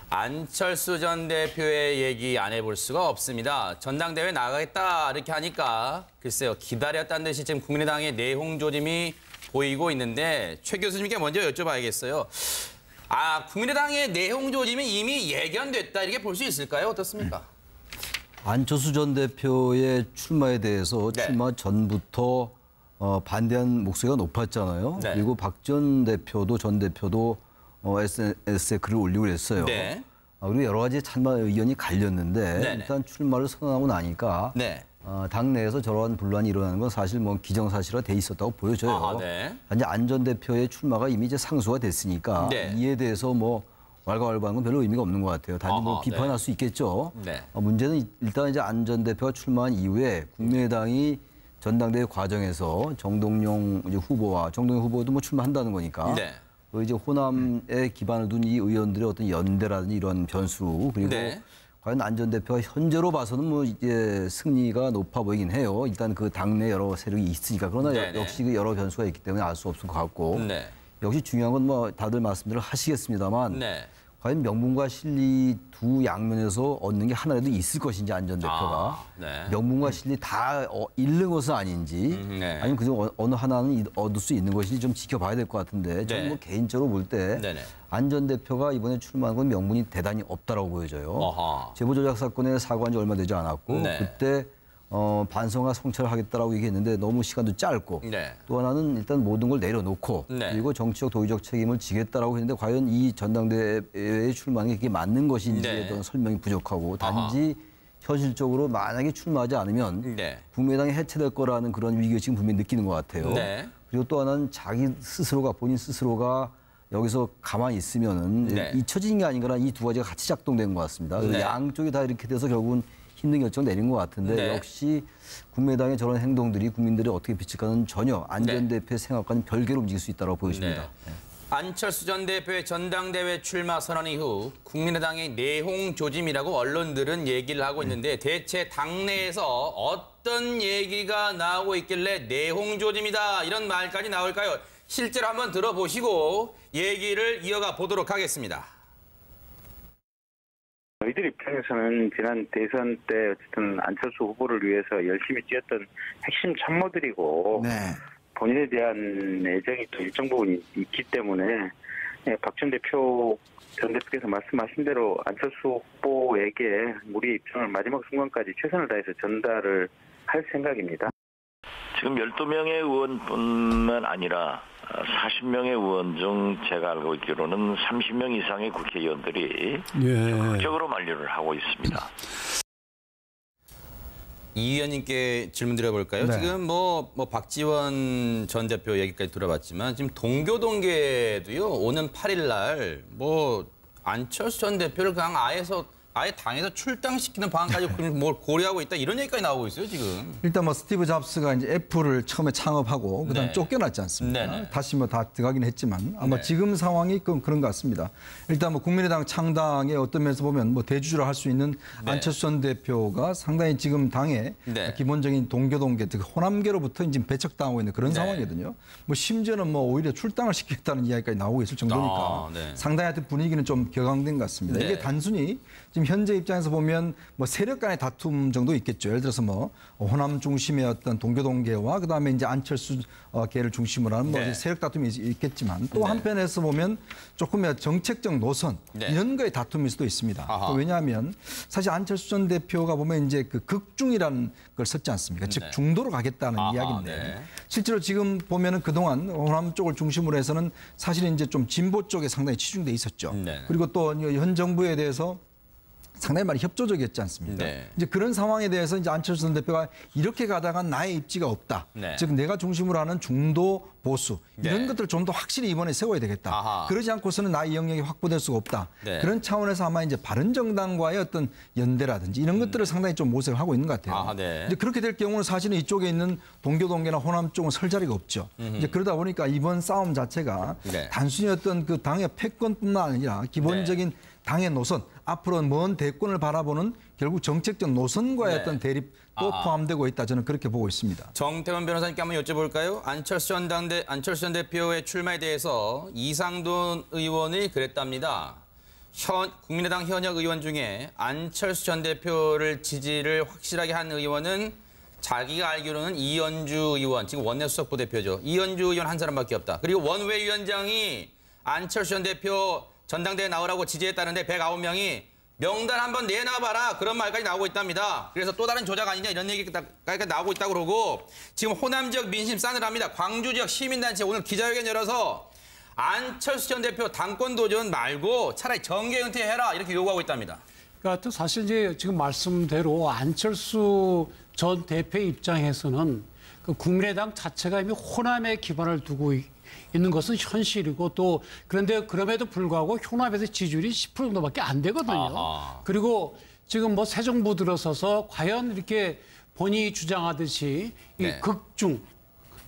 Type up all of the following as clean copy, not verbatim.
안철수 전 대표의 얘기 안 해볼 수가 없습니다. 전당대회 나가겠다 이렇게 하니까 글쎄요 기다렸다는 듯이 지금 국민의당의 내홍 조짐이 보이고 있는데 최 교수님께 먼저 여쭤봐야겠어요. 국민의당의 내홍 조짐이 이미 예견됐다 이렇게 볼 수 있을까요? 어떻습니까? 안철수 전 대표의 출마에 대해서 출마 전부터 반대한 목소리가 높았잖아요. 네. 그리고 박 전 대표도 SNS에 글을 올리고 그랬어요. 네. 그리고 여러 가지 찬반 의견이 갈렸는데 네네. 일단 출마를 선언하고 나니까 네. 당내에서 저러한 분란이 일어나는 건 사실 뭐 기정사실화 돼 있었다고 보여져요. 네. 이제 안 전 대표의 출마가 이미 이제 상수가 됐으니까 네. 이에 대해서 뭐 왈가왈부하는 건 별로 의미가 없는 것 같아요. 단지 뭐 비판할 네. 수 있겠죠. 네. 문제는 일단 이제 안 전 대표가 출마한 이후에 국민의당이 전당대회 과정에서 정동영 후보도 뭐 출마한다는 거니까. 네. 이제 호남에 기반을 둔 이 의원들의 어떤 연대라든지 이런 변수 그리고 네. 과연 안 전 대표가 현재로 봐서는 뭐 이제 승리가 높아 보이긴 해요. 일단 그 당내 여러 세력이 있으니까 그러나 네네. 역시 그 여러 변수가 있기 때문에 알 수 없을 것 같고 네. 역시 중요한 건 뭐 다들 말씀들을 하시겠습니다만 네. 과연 명분과 실리 두 양면에서 얻는 게 하나라도 있을 것인지 안 전 대표가 네. 명분과 실리 다 잃는 것은 아닌지 네. 아니면 그중 어느 하나는 얻을 수 있는 것인지 좀 지켜봐야 될 것 같은데 저는 네. 뭐 개인적으로 볼 때 안 전 대표가 이번에 출마한 건 명분이 대단히 없다라고 보여져요. 제보조작 사건에 사과한 지 얼마 되지 않았고 네. 그때 반성과 성찰을 하겠다라고 얘기했는데 너무 시간도 짧고 네. 또 하나는 일단 모든 걸 내려놓고 네. 그리고 정치적 도의적 책임을 지겠다라고 했는데 과연 이 전당대회에 출마하는 게 그게 맞는 것인지에 네. 대한 설명이 부족하고 단지 현실적으로 만약에 출마하지 않으면 네. 국민의당이 해체될 거라는 그런 위기의식은 분명히 느끼는 것 같아요. 네. 그리고 또 하나는 본인 스스로가 여기서 가만히 있으면은 네. 잊혀진 게 아닌가라는 이 두 가지가 같이 작동된 것 같습니다. 네. 양쪽이 다 이렇게 돼서 결국은 힘든 결정을 내린 것 같은데 네. 역시 국민의당의 저런 행동들이 국민들이 어떻게 비칠까는 전혀 안 전 네. 대표의 생각과는 별개로 움직일 수 있다고 보여집니다. 네. 안철수 전 대표의 전당대회 출마 선언 이후 국민의당의 내홍 조짐이라고 언론들은 얘기를 하고 있는데 대체 당내에서 어떤 얘기가 나오고 있길래 내홍 조짐이다 이런 말까지 나올까요? 실제로 한번 들어보시고 얘기를 이어가 보도록 하겠습니다. 저희들 입장에서는 지난 대선 때 어쨌든 안철수 후보를 위해서 열심히 뛰었던 핵심 참모들이고 본인에 대한 애정이 또 일정 부분 있기 때문에 박 전 대표께서 말씀하신 대로 안철수 후보에게 우리의 입장을 마지막 순간까지 최선을 다해서 전달을 할 생각입니다. 지금 12명의 의원뿐만 아니라 40명의 의원 중 제가 알고 있기로는 30명 이상의 국회의원들이 적극적으로 만류를 하고 있습니다. 이 의원님께 질문 드려볼까요? 네. 지금 뭐 박지원 전 대표 얘기까지 들어봤지만 지금 동교동계도요 오는 8일 날 뭐 안철수 전 대표를 그냥 아예 당에서 출당시키는 방안까지 뭘 고려하고 있다 이런 얘기까지 나오고 있어요 지금. 일단 뭐 스티브 잡스가 이제 애플을 처음에 창업하고 그다음 네. 쫓겨났지 않습니까? 네네. 다시 뭐 다 들어가긴 했지만 아마 네. 지금 상황이 그런 것 같습니다. 일단 뭐 국민의당 창당의 어떤 면에서 보면 뭐 대주주를 할 수 있는 네. 안철수 전 대표가 상당히 지금 당의 네. 기본적인 동교동계, 특히 호남계로부터 지금 배척당하고 있는 그런 네. 상황이거든요. 뭐 심지어는 뭐 오히려 출당을 시키겠다는 이야기까지 나오고 있을 정도니까 네. 상당히 하여튼 분위기는 좀 격앙된 것 같습니다. 네. 이게 단순히 지금 현재 입장에서 보면 뭐 세력 간의 다툼 정도 있겠죠. 예를 들어서 뭐 호남 중심의 어떤 동교동계와 그다음에 이제 안철수 계를 중심으로 하는 뭐 네. 세력 다툼이 있겠지만 또 네. 한편에서 보면 조금 정책적 노선 네. 이런 거에 다툼일 수도 있습니다. 아하. 왜냐하면 사실 안철수 전 대표가 보면 이제 그 극중이라는 걸 썼지 않습니까? 즉 네. 중도로 가겠다는 아하, 이야기인데 네. 실제로 지금 보면은 그동안 호남 쪽을 중심으로 해서는 사실 이제 좀 진보 쪽에 상당히 치중돼 있었죠. 네. 그리고 또 현 정부에 대해서 상당히 많이 협조적이었지 않습니까? 네. 이제 그런 상황에 대해서 이제 안철수 전 대표가 이렇게 가다가 나의 입지가 없다. 네. 즉 내가 중심으로 하는 중도 보수 이런 네. 것들을 좀 더 확실히 이번에 세워야 되겠다. 아하. 그러지 않고서는 나의 영역이 확보될 수가 없다. 네. 그런 차원에서 아마 이제 바른정당과의 어떤 연대라든지 이런 것들을 상당히 좀 모색을 하고 있는 것 같아요. 아하, 네. 이제 그렇게 될 경우는 사실은 이쪽에 있는 동교동계나 호남 쪽은 설 자리가 없죠. 이제 그러다 보니까 이번 싸움 자체가 네. 단순히 어떤 그 당의 패권뿐만 아니라 기본적인 당의 노선, 앞으로 먼 대권을 바라보는 결국 정책적 노선과의 네. 어떤 대립도 아하. 포함되고 있다. 저는 그렇게 보고 있습니다. 정태원 변호사님께 한번 여쭤볼까요? 안철수 전 대표의 출마에 대해서 이상돈 의원이 그랬답니다. 국민의당 현역 의원 중에 안철수 전 대표를 지지를 확실하게 한 의원은 자기가 알기로는 이현주 의원, 지금 원내수석 부대표죠. 이현주 의원 한 사람밖에 없다. 그리고 원외위원장이 안철수 전 대표 전당대회 나오라고 지지했다는데 109명이 명단 한번 내놔봐라. 그런 말까지 나오고 있답니다. 그래서 또 다른 조작 아니냐 이런 얘기까지 나오고 있다고 그러고 지금 호남 지역 민심 싸늘합니다. 광주 지역 시민단체 오늘 기자회견 열어서 안철수 전 대표 당권 도전 말고 차라리 정계 은퇴해라 이렇게 요구하고 있답니다. 그러니까 사실 이제 지금 말씀대로 안철수 전 대표 입장에서는 그 국민의당 자체가 이미 호남에 기반을 두고 있는 것은 현실이고 또 그런데 그럼에도 불구하고 호남에서 지지율이 10% 정도밖에 안 되거든요. 아하. 그리고 지금 뭐 새 정부 들어서서 과연 이렇게 본인이 주장하듯이 이 극중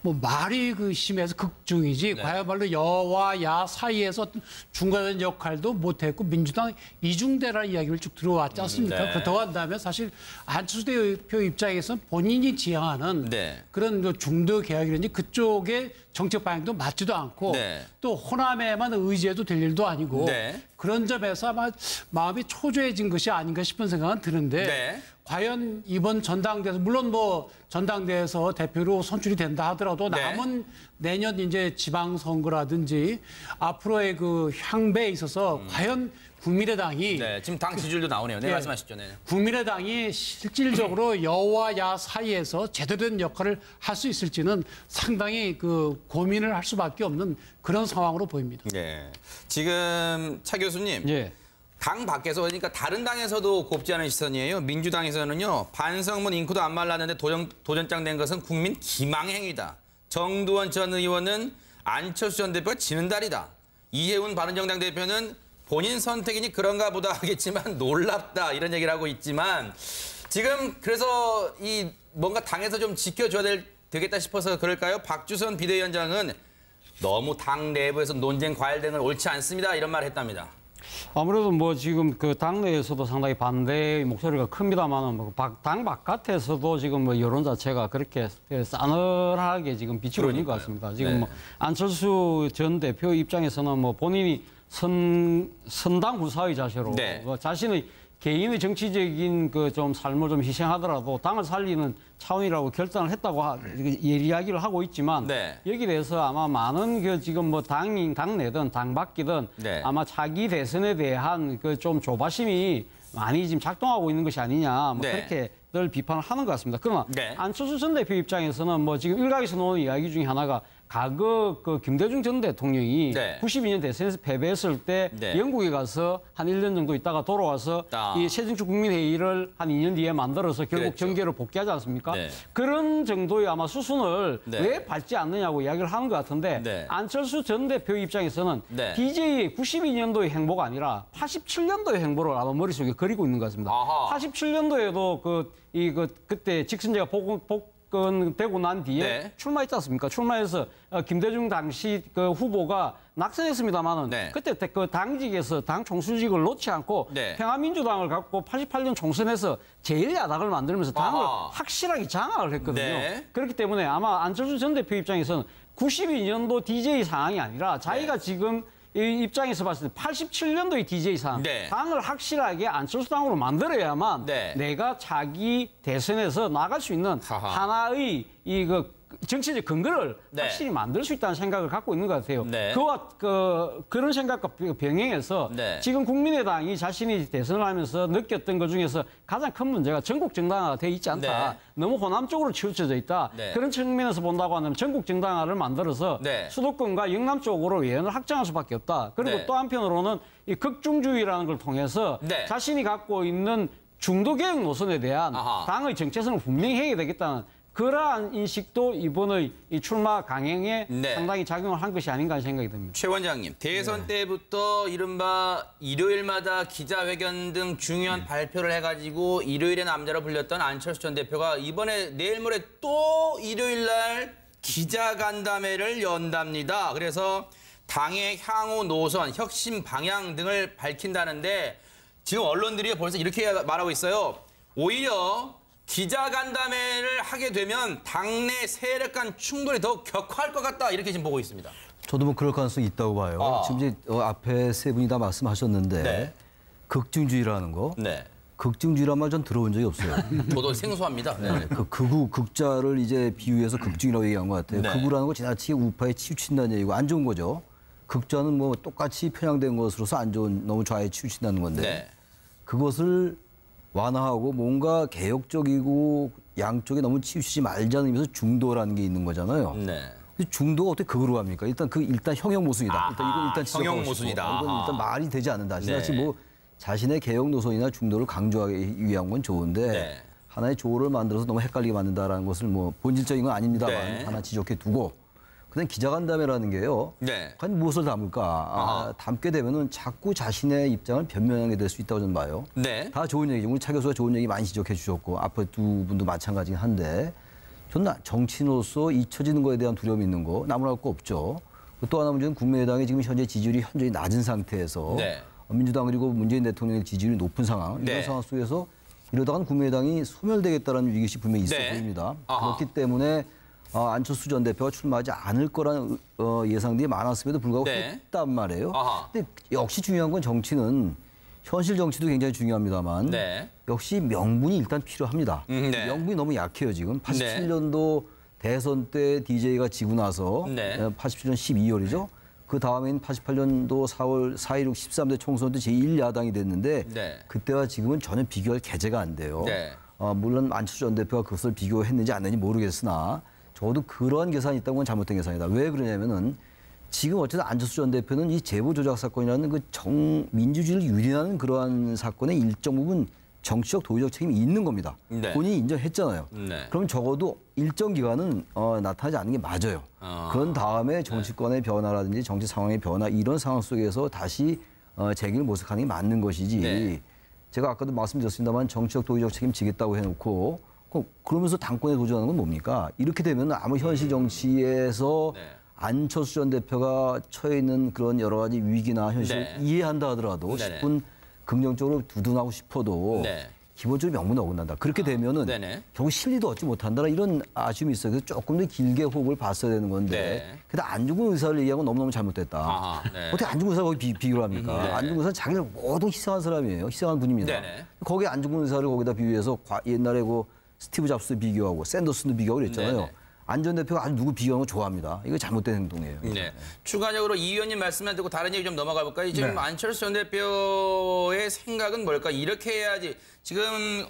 뭐 말이 그 심해서 극중이지 과야말로 여와 야 사이에서 어떤 중간된 역할도 못했고 민주당 이중대라는 이야기를 쭉 들어왔지 않습니까? 더한다면 사실 안철수 대표 입장에서는 본인이 지향하는 그런 중도 개혁이라든지 그쪽의 정책 방향도 맞지도 않고 또 호남에만 의지해도 될 일도 아니고 그런 점에서 아마 마음이 초조해진 것이 아닌가 싶은 생각은 드는데 과연 이번 전당대회에서 물론 뭐 전당대회에서 대표로 선출이 된다 하더라도 남은 내년 이제 지방선거라든지 앞으로의 그 향배에 있어서 과연 국민의당이 지금 당 지지율도 나오네요. 네, 말씀하시죠. 국민의당이 실질적으로 여와 야 사이에서 제대로 된 역할을 할 수 있을지는 상당히 그 고민을 할 수밖에 없는 그런 상황으로 보입니다. 지금 차 교수님. 당 밖에서 그러니까 다른 당에서도 곱지 않은 시선이에요. 민주당에서는요. 반성문 잉크도 안 말랐는데 도전장 낸 것은 국민 기망행위다. 정두원 전 의원은 안철수 전 대표가 지는 달이다. 이해운 바른정당 대표는 본인 선택이니 그런가 보다 하겠지만 놀랍다 이런 얘기를 하고 있지만 지금 그래서 이 뭔가 당에서 좀 지켜줘야 되겠다 싶어서 그럴까요? 박주선 비대위원장은 너무 당 내부에서 논쟁 과열되는 건 옳지 않습니다. 이런 말을 했답니다. 아무래도 뭐 지금 그 당내에서도 상당히 반대의 목소리가 큽니다만 뭐 당 바깥에서도 지금 뭐 여론 자체가 그렇게 싸늘하게 지금 비치고 있는 것 같습니다. 지금 뭐 안철수 전 대표 입장에서는 뭐 본인이 선당 후사의 자세로 뭐 자신의 개인의 정치적인 그 좀 삶을 좀 희생하더라도 당을 살리는 차원이라고 결단을 했다고 이야기를 하고 있지만 여기에 대해서 아마 많은 그 지금 뭐 당내든 당 밖이든 아마 차기 대선에 대한 그 좀 조바심이 많이 지금 작동하고 있는 것이 아니냐 뭐 그렇게 늘 비판을 하는 것 같습니다. 그러나 안철수 전 대표 입장에서는 뭐 지금 일각에서 나오는 이야기 중에 하나가 과거 그 김대중 전 대통령이 92년 대선에서 패배했을 때 영국에 가서 한 1년 정도 있다가 돌아와서 이 새정치 국민회의를 한 2년 뒤에 만들어서 결국 정계로 복귀하지 않습니까? 그런 정도의 아마 수순을 왜 밟지 않느냐고 이야기를 하는 것 같은데 안철수 전 대표 입장에서는 DJ의 92년도의 행보가 아니라 87년도의 행보를 아마 머릿속에 그리고 있는 것 같습니다. 87년도에도 그때 직선제가 복권되고 난 뒤에 출마했지 않습니까? 출마해서 김대중 당시 그 후보가 낙선했습니다만은 그때 그 당직에서 당 총수직을 놓지 않고 평화민주당을 갖고 88년 총선에서 제1야당을 만들면서 당을 확실하게 장악을 했거든요. 그렇기 때문에 아마 안철수 전 대표 입장에서는 92년도 DJ 상황이 아니라 자기가 지금 이 입장에서 봤을 때 87년도의 DJ 상황, 당을 확실하게 안철수 당으로 만들어야만 내가 자기 대선에서 나갈 수 있는 하나의 정치적 근거를 확실히 만들 수 있다는 생각을 갖고 있는 것 같아요. 그와 그런 생각과 병행해서 지금 국민의당이 자신이 대선을 하면서 느꼈던 것 중에서 가장 큰 문제가 전국 정당화가 돼 있지 않다. 너무 호남 쪽으로 치우쳐져 있다. 그런 측면에서 본다고 하면 전국 정당화를 만들어서 수도권과 영남 쪽으로 예언을 확장할 수밖에 없다. 그리고 또 한편으로는 이 극중주의라는 걸 통해서 자신이 갖고 있는 중도개혁 노선에 대한 당의 정체성을 분명히 해야 되겠다는 그러한 인식도 이번의 이 출마 강행에 상당히 작용을 한 것이 아닌가 하는 생각이 듭니다. 최 원장님, 대선 때부터 이른바 일요일마다 기자회견 등 중요한 발표를 해가지고 일요일의 남자로 불렸던 안철수 전 대표가 이번에 내일 모레 또 일요일 날 기자간담회를 연답니다. 그래서 당의 향후 노선, 혁신 방향 등을 밝힌다는데 지금 언론들이 벌써 이렇게 말하고 있어요. 오히려 기자간담회를 하게 되면 당내 세력 간 충돌이 더 격화할 것 같다 이렇게 지금 보고 있습니다. 저도 뭐 그럴 가능성이 있다고 봐요. 지금 이제 앞에 세 분이 다 말씀하셨는데 네. 극중주의라는 거. 네. 극중주의란 말 전 들어본 적이 없어요. 저도 생소합니다. 네. 그 극우, 극자를 이제 비유해서 극중이라고 얘기한 것 같아요. 네. 극우라는 거 지나치게 우파에 치우친다는 얘기고 안 좋은 거죠. 극자는 뭐 똑같이 편향된 것으로서 안 좋은, 너무 좌에 치우친다는 건데 네. 그것을 완화하고 뭔가 개혁적이고 양쪽에 너무 치우치지 말자는 의미에서 중도라는 게 있는 거잖아요. 네. 중도가 어떻게 극으로 갑니까? 일단 형용 모순이다. 이건 형용 모순이다. 이건 일단 말이 되지 않는다. 지나치 네. 뭐 자신의 개혁 노선이나 중도를 강조하기 위한 건 좋은데 네. 하나의 조를 만들어서 너무 헷갈리게 만든다라는 것을 뭐 본질적인 건 아닙니다만 네. 하나 지적해 두고 그다음 기자간담회라는 게요. 네. 과연 무엇을 담을까? 담게 되면은 자꾸 자신의 입장을 변명하게 될 수 있다고 저는 봐요. 네. 다 좋은 얘기죠. 우리 차 교수가 좋은 얘기 많이 지적해 주셨고 앞에 두 분도 마찬가지긴 한데 저는 정치인으로서 잊혀지는 거에 대한 두려움이 있는 거 나무랄 거 없죠. 또 하나 문제는 국민의당이 지금 현재 지지율이 현저히 낮은 상태에서 네. 민주당 그리고 문재인 대통령의 지지율이 높은 상황 네. 이런 상황 속에서 이러다가는 국민의당이 소멸되겠다는 위기의식이 분명히 있어 네. 보입니다. 아하. 그렇기 때문에 안철수 전 대표가 출마하지 않을 거라는 예상들이 많았음에도 불구하고 네. 했단 말이에요. 아하. 근데 역시 중요한 건 정치는 현실 정치도 굉장히 중요합니다만 네. 역시 명분이 일단 필요합니다. 네. 명분이 너무 약해요 지금. 87년도 대선 때 DJ가 지고 나서 네. 87년 12월이죠. 그 다음엔 88년도 4월 4.16 13대 총선 때 제1야당이 됐는데 네. 그때와 지금은 전혀 비교할 개재가 안 돼요. 네. 물론 안철수 전 대표가 그것을 비교했는지 안 했는지 모르겠으나 저도 그러한 계산이 있다는 건 잘못된 계산이다. 왜 그러냐면은 지금 어쨌든 안철수 전 대표는 이 제보 조작 사건이라는 그 민주주의를 유린하는 그러한 사건의 일정 부분 정치적 도의적 책임이 있는 겁니다. 네. 본인이 인정했잖아요. 네. 그럼 적어도 일정 기간은 나타나지 않는 게 맞아요. 그런 다음에 정치권의 변화라든지 정치 상황의 변화 이런 상황 속에서 다시 책임을 모색하는 게 맞는 것이지. 네. 제가 아까도 말씀드렸습니다만 정치적 도의적 책임 지겠다고 해놓고 그러면서 당권에 도전하는 건 뭡니까? 이렇게 되면 아무 현실 정치에서 네. 안철수 전 대표가 처해 있는 그런 여러 가지 위기나 현실을 네. 이해한다 하더라도 네네. 10분 긍정적으로 두둔하고 싶어도 네. 기본적으로 명분이 어긋난다. 그렇게 되면은 네네. 결국 실리도 얻지 못한다는 이런 아쉬움이 있어요. 그래서 조금 더 길게 호흡을 봤어야 되는 건데 네. 근데 안중근 의사를 얘기하고 너무너무 잘못됐다. 아하, 네. 어떻게 안중근 의사가 거기 비교를 합니까? 네. 안중근 의사는 자기를 모두 희생한 사람이에요. 희생한 분입니다. 네네. 거기에 안중근 의사를 거기다 비유해서 옛날에 그 스티브 잡스 비교하고 샌더슨도 비교하고 그랬잖아요. 네네. 안 전 대표가 아주 누구 비교하는 거 좋아합니다. 이거 잘못된 행동이에요. 네. 추가적으로 이 의원님 말씀만 듣고 다른 얘기 좀 넘어가 볼까요? 지금 안철수 전 대표의 생각은 뭘까? 이렇게 해야지. 지금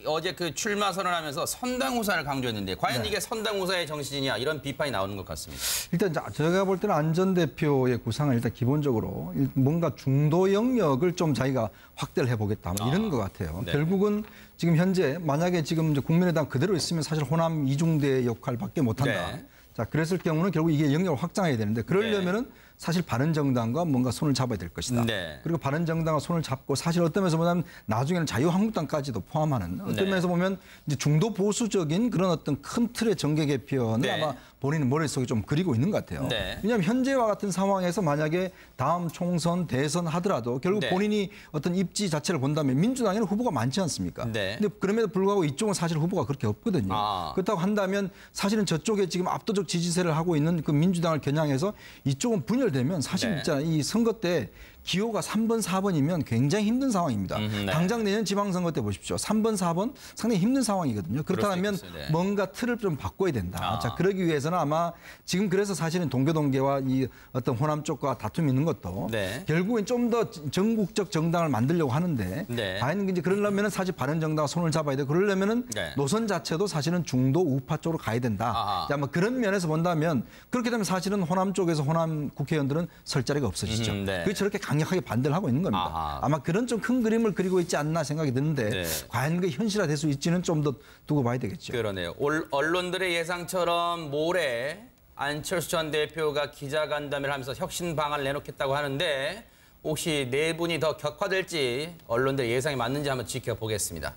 어제 그 출마 선언하면서 선당후사를 강조했는데 과연 이게 선당후사의 정신이냐 이런 비판이 나오는 것 같습니다. 일단 제가 볼 때는 안 전 대표의 구상은 일단 기본적으로 뭔가 중도 영역을 좀 자기가 확대를 해보겠다 뭐 이런 것 같아요. 네. 결국은 지금 현재 만약에 지금 이제 국민의당 그대로 있으면 사실 호남 이중대 역할밖에 못한다. 네. 자 그랬을 경우는 결국 이게 영역을 확장해야 되는데 그러려면은 사실 바른정당과 뭔가 손을 잡아야 될 것이다. 네. 그리고 바른정당과 손을 잡고 사실 어떤 면에서 보면 나중에는 자유한국당까지도 포함하는 어떤 네. 면에서 보면 이제 중도 보수적인 그런 어떤 큰 틀의 정계 개편을 네. 아마 본인은 머릿속에 좀 그리고 있는 것 같아요. 네. 왜냐하면 현재와 같은 상황에서 만약에 다음 총선, 대선 하더라도 결국 네. 본인이 어떤 입지 자체를 본다면 민주당에는 후보가 많지 않습니까? 네. 근데 그럼에도 불구하고 이쪽은 사실 후보가 그렇게 없거든요. 그렇다고 한다면 사실은 저쪽에 지금 압도적 지지세를 하고 있는 그 민주당을 겨냥해서 이쪽은 분열되면 사실 네. 있잖아요. 이 선거 때 기호가 3번, 4번이면 굉장히 힘든 상황입니다. 네. 당장 내년 지방선거 때 보십시오. 3번, 4번 상당히 힘든 상황이거든요. 그렇다면 네. 뭔가 틀을 좀 바꿔야 된다. 자, 그러기 위해서는 아마 지금 그래서 사실은 동교동계와 이 어떤 호남 쪽과 다툼이 있는 것도 네. 결국엔 좀 더 전국적 정당을 만들려고 하는데 네. 과연 이제 그러려면은 사실 바른정당과 손을 잡아야 돼. 그러려면은 네. 노선 자체도 사실은 중도 우파 쪽으로 가야 된다. 아하. 자, 뭐 그런 면에서 본다면 그렇게 되면 사실은 호남 쪽에서 호남 국회의원들은 설 자리가 없어지죠. 네. 그게 저렇게 강력하게 반대를 하고 있는 겁니다. 아하. 아마 그런 좀 큰 그림을 그리고 있지 않나 생각이 드는데 네. 과연 그 현실화될 수 있지는 좀 더 두고 봐야 되겠죠. 그러네요. 언론들의 예상처럼 모레 안철수 전 대표가 기자간담회를 하면서 혁신 방안을 내놓겠다고 하는데 혹시 네 분이 더 격화될지 언론들의 예상이 맞는지 한번 지켜보겠습니다.